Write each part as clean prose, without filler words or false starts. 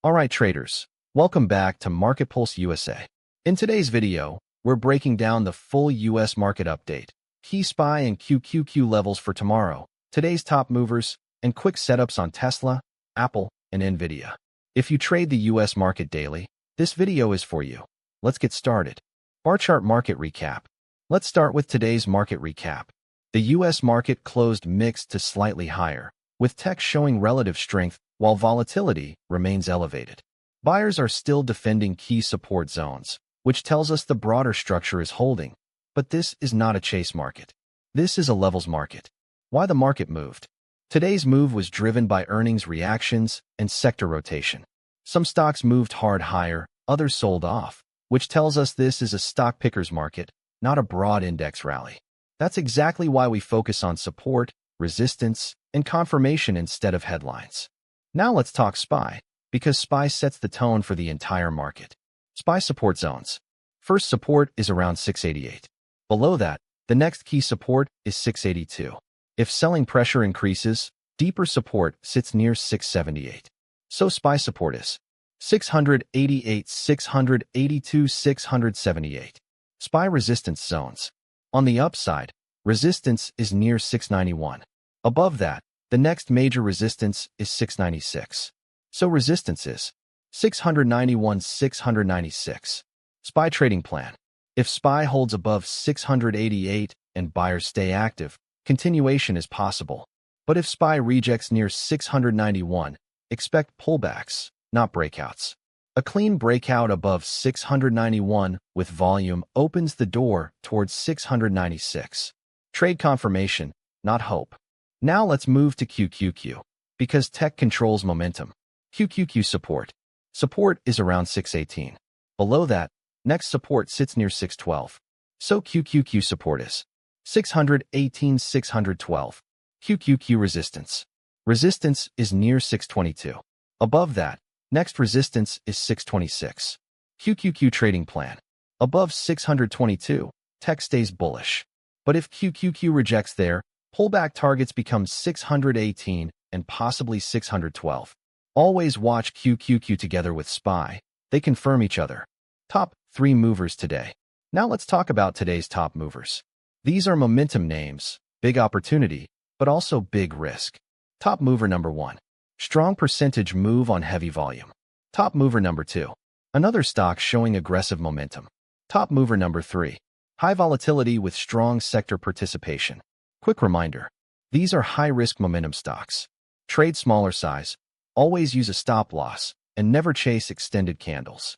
Alright traders, welcome back to MarketPulse USA. In today's video, we're breaking down the full US market update, key SPY and QQQ levels for tomorrow, today's top movers, and quick setups on Tesla, Apple, and Nvidia. If you trade the US market daily, this video is for you. Let's get started. Bar chart market recap. Let's start with today's market recap. The US market closed mixed to slightly higher, with tech showing relative strength while volatility remains elevated. Buyers are still defending key support zones, which tells us the broader structure is holding. But this is not a chase market. This is a levels market. Why the market moved? Today's move was driven by earnings reactions and sector rotation. Some stocks moved hard higher, others sold off, which tells us this is a stock picker's market, not a broad index rally. That's exactly why we focus on support, resistance, and confirmation instead of headlines. Now let's talk SPY, because SPY sets the tone for the entire market. SPY support zones. First support is around 688. Below that, the next key support is 682. If selling pressure increases, deeper support sits near 678. So SPY support is 688, 682, 678. SPY resistance zones. On the upside, resistance is near 691. Above that, the next major resistance is 696. So resistance is 691, 696. SPY trading plan. If SPY holds above 688 and buyers stay active, continuation is possible. But if SPY rejects near 691, expect pullbacks, not breakouts. A clean breakout above 691 with volume opens the door towards 696. Trade confirmation, not hope. Now let's move to QQQ, because tech controls momentum. QQQ support. Support is around 618. Below that, next support sits near 612. So QQQ support is 618, 612. QQQ resistance. Resistance is near 622. Above that, next resistance is 626. QQQ trading plan. Above 622, tech stays bullish. But if QQQ rejects there, pullback targets become 618 and possibly 612. Always watch QQQ together with SPY. They confirm each other. Top 3 movers today. Now let's talk about today's top movers. These are momentum names, big opportunity, but also big risk. Top mover number 1. Strong percentage move on heavy volume. Top mover number 2. Another stock showing aggressive momentum. Top mover number 3. High volatility with strong sector participation. Quick reminder, these are high-risk momentum stocks. Trade smaller size, always use a stop loss, and never chase extended candles.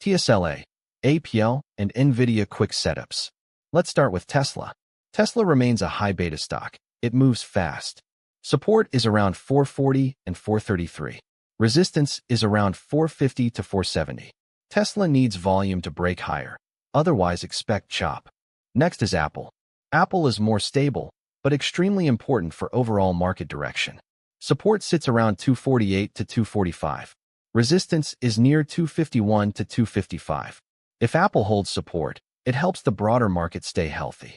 TSLA, AAPL, and Nvidia quick setups. Let's start with Tesla. Tesla remains a high beta stock. It moves fast. Support is around 440 and 433. Resistance is around 450 to 470. Tesla needs volume to break higher. Otherwise, expect chop. Next is Apple. Apple is more stable, but extremely important for overall market direction. Support sits around 248 to 245. Resistance is near 251 to 255. If Apple holds support, it helps the broader market stay healthy.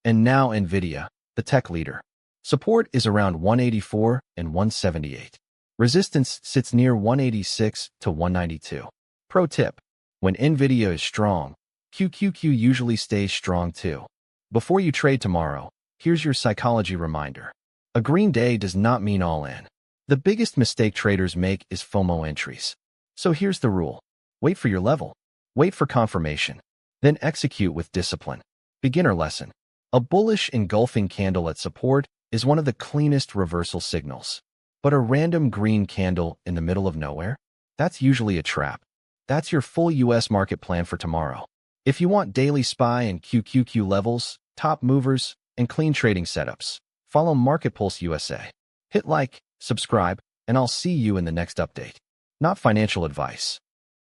And now Nvidia, the tech leader. Support is around 184 and 178. Resistance sits near 186 to 192. Pro tip: when Nvidia is strong, QQQ usually stays strong too. Before you trade tomorrow, here's your psychology reminder. A green day does not mean all in. The biggest mistake traders make is FOMO entries. So here's the rule. Wait for your level. Wait for confirmation. Then execute with discipline. Beginner lesson. A bullish engulfing candle at support is one of the cleanest reversal signals. But a random green candle in the middle of nowhere? That's usually a trap. That's your full US market plan for tomorrow. If you want daily SPY and QQQ levels, top movers, and clean trading setups, follow MarketPulse USA. Hit like, subscribe, and I'll see you in the next update. Not financial advice.